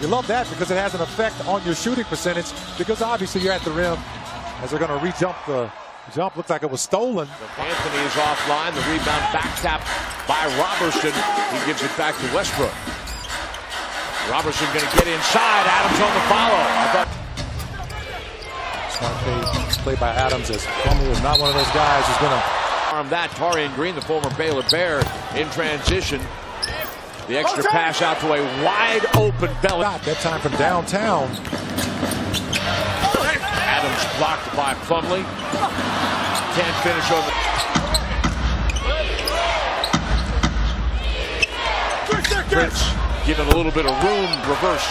You love that because it has an effect on your shooting percentage, because obviously you're at the rim as they're going to re-jump the jump. Looked like it was stolen. Anthony is offline. The rebound back tap by Robertson. He gives it back to Westbrook. Robertson going to get inside. Adams on the follow. Smart play by Adams, as Plumlee is not one of those guys who's going to arm that. Taurean Green, the former Baylor Bear, in transition. The extra pass out to a wide open Belly. That time from downtown. Adams blocked by Plumlee. Can't finish on the Prince, giving a little bit of room. Reverse.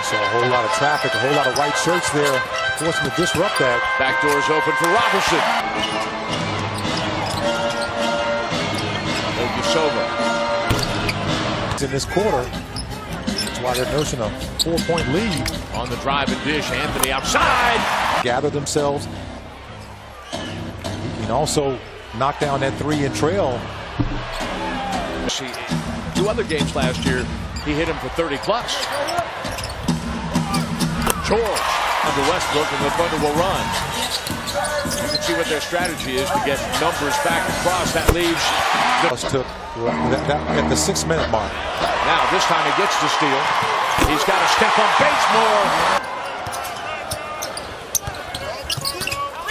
Saw a whole lot of traffic, a whole lot of white shirts there, forcing to disrupt that. Back doors open for Robertson. Ogusoba. In this quarter, that's why they're nursing a 4-point lead. On the drive and dish, Anthony outside. Gather themselves. He can also knock down that 3 and trail. Two other games last year, he hit him for 30 plus. George under Westbrook, and the Thunder will run. You can see what their strategy is to get numbers back across. That leaves. Took at the 6-minute mark. Now this time he gets to steal. He's got to step on Basemore.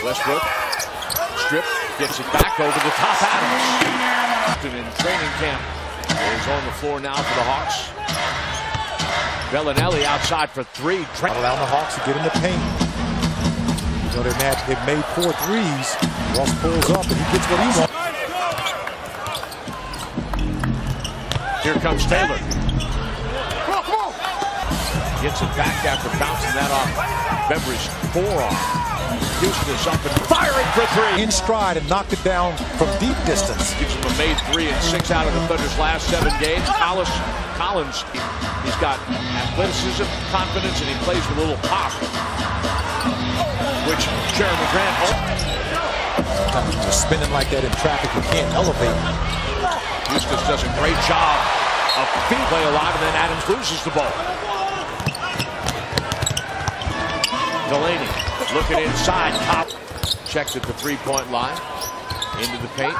Westbrook strip, gets it back over the top. Adams in training camp is on the floor now for the Hawks. Bellinelli outside for 3. Allowing the Hawks to get in the paint. You know, they've made 4 threes. Ross pulls up and he gets what he wants. Here comes Taylor. Gets it back after bouncing that off Beverly's forearm. Houston is up and firing for 3. In stride and knocked it down from deep distance. Gives him a made 3 and 6 out of the Thunder's last 7 games. Collins, he's got athleticism, confidence, and he plays with a little pop, which Jeremy Grant. Just spinning like that in traffic, you can't elevate. Houston does a great job of being play alive, and then Adams loses the ball. Delaney looking inside. Top checks at the 3-point line. Into the paint.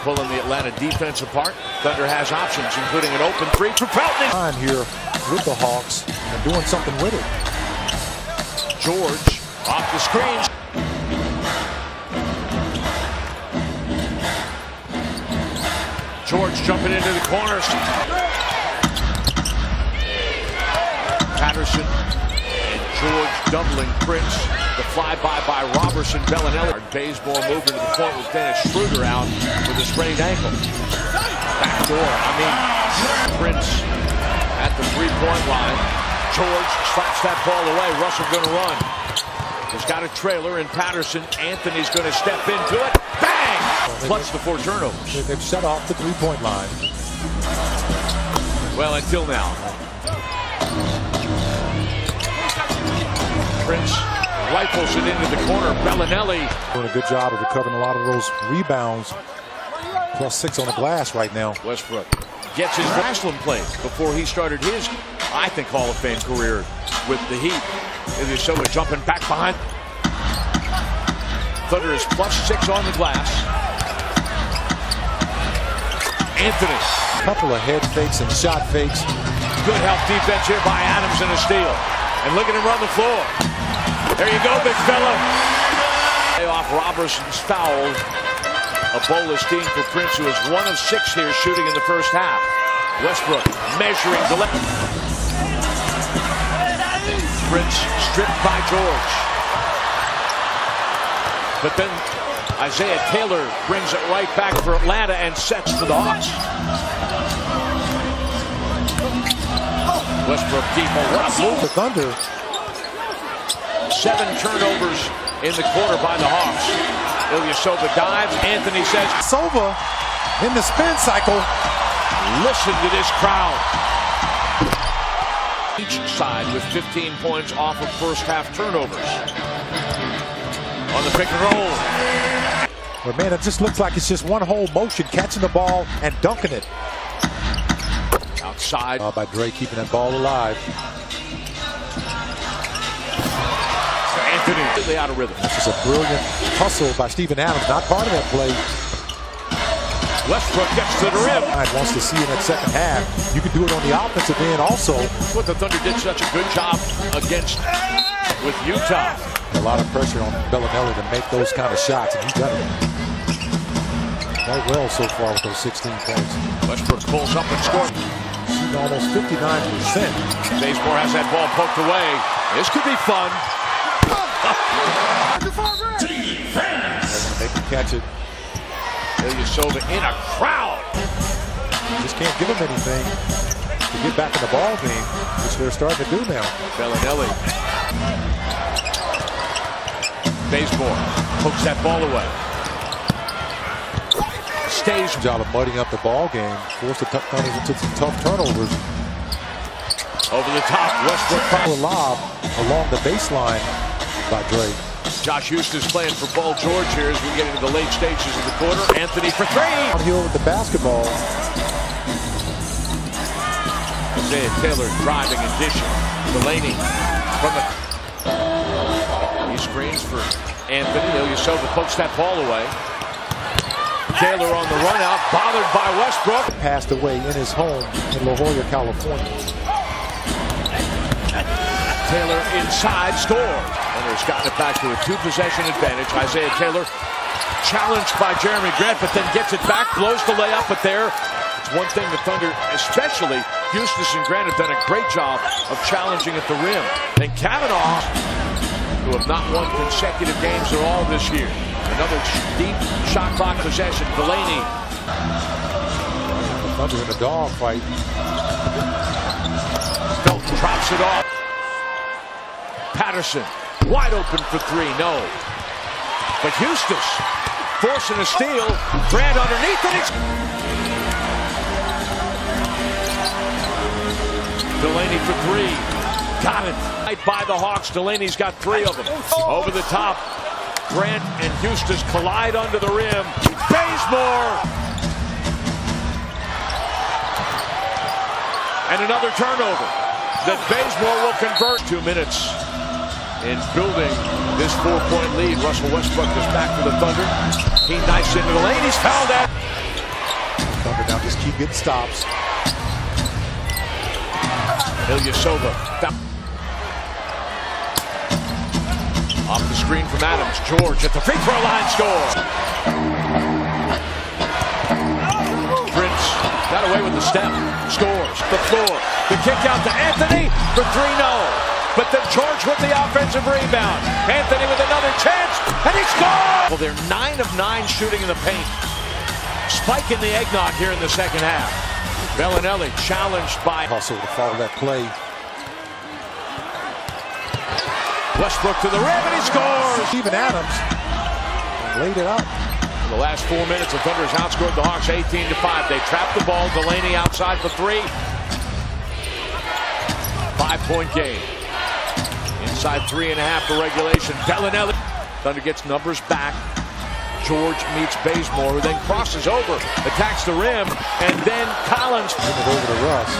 Pulling the Atlanta defense apart. Thunder has options, including an open 3 for Pelton. On here with the Hawks and doing something with it. George off the screen. George jumping into the corners. Patterson and George doubling Prince. The flyby by Robertson. Bellinelli. Bazemore moving to the point with Dennis Schroeder out with a sprained ankle. Back door. Prince at the 3-point line. George slaps that ball away. Russell going to run. He's got a trailer in Patterson. Anthony's going to step into it. Bang! Plus the 4 turnovers. They've shut off the 3-point line. Well, until now. Prince rifles it into the corner. Bellinelli doing a good job of recovering a lot of those rebounds. Plus 6 on the glass right now. Westbrook gets his wrestling play before he started his, I think, Hall of Fame career with the Heat. Ilyasova jumping back behind. Thunder is plus 6 on the glass. Anthony. A couple of head fakes and shot fakes. Good help defense here by Adams and a steal. And look at him run the floor. There you go, big fella. Off Robertson's foul. A bolus team for Prince, who is 1 of 6 here shooting in the first half. Westbrook measuring the left. Prince stripped by George. But then Isaiah Taylor brings it right back for Atlanta and sets for the Hawks. Westbrook deep. What a move. The Thunder. 7 turnovers in the quarter by the Hawks. Ilyasova dives. Anthony says, Sova in the spin cycle. Listen to this crowd. Each side with 15 points off of first half turnovers. On the pick and roll. But man, it just looks like it's just one whole motion, catching the ball and dunking it. outside. By Dre keeping that ball alive. Anthony completely out of rhythm. This is a brilliant hustle by Steven Adams, not part of that play. Westbrook gets to the rim. Wants to see in that second half. You can do it on the offensive end also. What the Thunder did such a good job against with Utah. A lot of pressure on Bellinelli to make those kind of shots, and he got it quite well so far with those 16 points. Westbrook pulls up and scores. Shooting almost 59%. Bazemore has that ball poked away. This could be fun. They can catch it. Ilyasova in a crowd. Just can't give them anything to get back in the ball game, which they're starting to do now. Bellinelli. Bazemore pokes that ball away. Stays. Job of mudding up the ball game, forced the Thunder into some tough turnovers. Over the top, Westbrook. A lob along the baseline by Dre. Josh Houston's playing for Paul George here as we get into the late stages of the quarter. Anthony for three. Downhill with the basketball. Isaiah Taylor driving and dishing. Delaney from the... He screens for Anthony. Ilyasova pokes that ball away. Taylor on the run out, bothered by Westbrook. Passed away in his home in La Jolla, California. Taylor inside, scores. Thunder's gotten it back to a two-possession advantage. Isaiah Taylor challenged by Jeremy Grant, but then gets it back, blows the layup, but there, it's one thing the Thunder, especially Eustace and Grant, have done a great job of challenging at the rim. And Kavanaugh, who have not won consecutive games at all this year. Another deep shot clock possession. Delaney. The Thunder in a dogfight. Felton drops it off. Patterson wide open for three. No. But Eustace forcing a steal. Grant underneath and it's... Delaney for three. Got it. Right by the Hawks. Delaney's got three of them. Over the top. Grant and Eustace collide under the rim. Bazemore! And another turnover that Bazemore will convert. 2 minutes in building this 4-point lead. Russell Westbrook is back to the Thunder. He knifes into the lane. He's fouled out. Thunder now just keep getting stops. Ilyasova. Off the screen from Adams. George at the free throw line scores. Prince got away with the step. Scores. The floor. The kick out to Anthony for three. No. But then George with the offensive rebound. Anthony with another chance. And he scores. Well, they're 9 of 9 shooting in the paint. Spike in the eggnog here in the second half. Bellinelli challenged by Hustle to follow that play. Westbrook to the rim, and he scores! Steven Adams laid it up. In the last 4 minutes, the Thunder has outscored the Hawks 18-5. They trap the ball. Delaney outside for three. 5-point game. Inside 3.5 for regulation. Bellinelli. Thunder gets numbers back. George meets Bazemore, who then crosses over, attacks the rim, and then Collins. Give it over to Russ.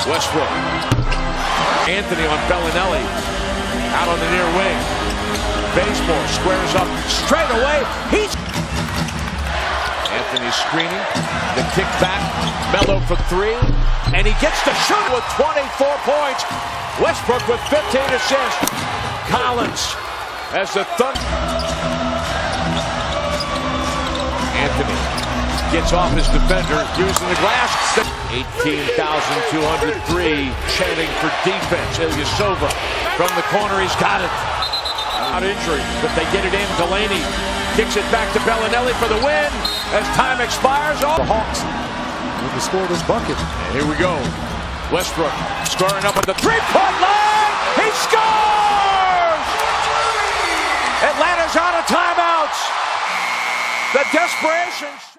Westbrook. Anthony on Bellinelli. Out on the near wing. Bazemore squares up straight away. Anthony screening. The kick back. Melo for three. And he gets to shoot with 24 points. Westbrook with 15 assists. Collins as the Thunder. Anthony gets off his defender, using the glass. 18,203 chanting for defense. Ilyasova from the corner, he's got it. Not injury, but they get it in. Delaney kicks it back to Bellinelli for the win. As time expires, the Hawks need to score this bucket. And here we go. Westbrook scoring up at the three-point line. He scores! Atlanta's out of timeouts. The desperation.